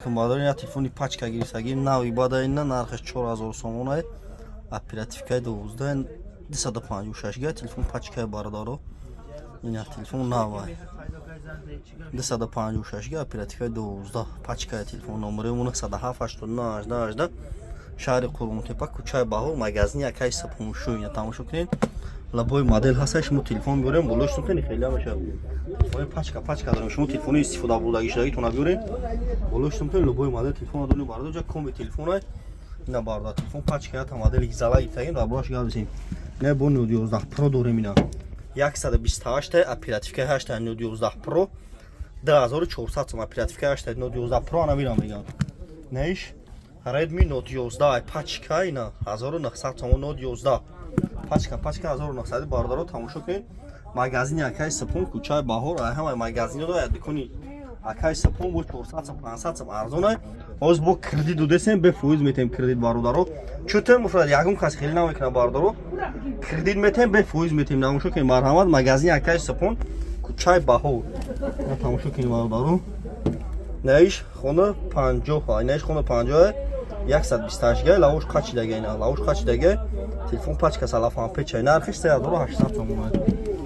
Модели я телефони пачка гирифтагӣ нави бадаина нархаш 4000 сомон ай оперативкаи 12 256 га телефон пачкаи бардоро ин як телефон навай 256 га оперативкаи 12 пачкаи телефон номери 978 шаҳри Қурмутепа кӯчаи Баҳор магазини якай сапуншӯ ина тамошо кунед лабои модель ҳасташ шумо телефон биёрем болоштон хеле хеле меша телефони пачка дорем шумо телефони истифода бурдаги шудагитона биёрем болоштон хеле лабои модель телефон адони бардо ҷа коми телефон ай ина бардо телефон пачка ята модель гизала гитагин лабоаш гавзем не бо 11 Pro дорем ина 128 оперативка 811 Pro 2400 сом оперативка 811 Pro ана бирам мегам неш Redmi Note 11 пачка ина 1900 сом Note 11 пачка 1900 бардаро тамошо кунед магазини якай сапун кӯчаи Баҳор ай ҳамаи магазинро як дукони якай сапун бо 400 сом 500 сом арзон ай оз бо кредит додесем бе фоиз метем кредит бародаро чутем муфрад ягум кас хели намекуна бардаро кредит метем бе фоиз метем тамошо кунед марҳамат магазини якай сапун кӯчаи Баҳор тамошо кунед бардаро неш хона 50 ай неш хона 50 128 га лавош қачидаги ина лавош қачидаги телефон пачка салафан печай нархиш 3800 сом омад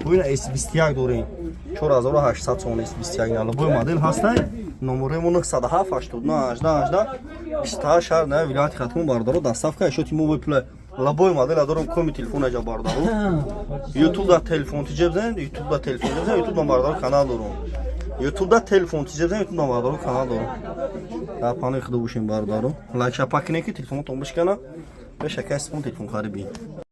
бу ина S21 дорем 4800 сом S21 ина лабои модель ҳастай номеремо 978 шаҳр на вилояти Хатмон бардаро доставка шоти мобил плей лабои модель дорем коми телефон аҷа бардаро YouTube да телефон тиҷебзен YouTube да телефон тиҷебзен YouTube да бардаро канал дорем YouTube да телефон тиҷебзен YouTube да бардаро канал дорем да пани худо бошем бардаро лайк шапак кине ки телефонтон бишкана бешакай спон телефон харибин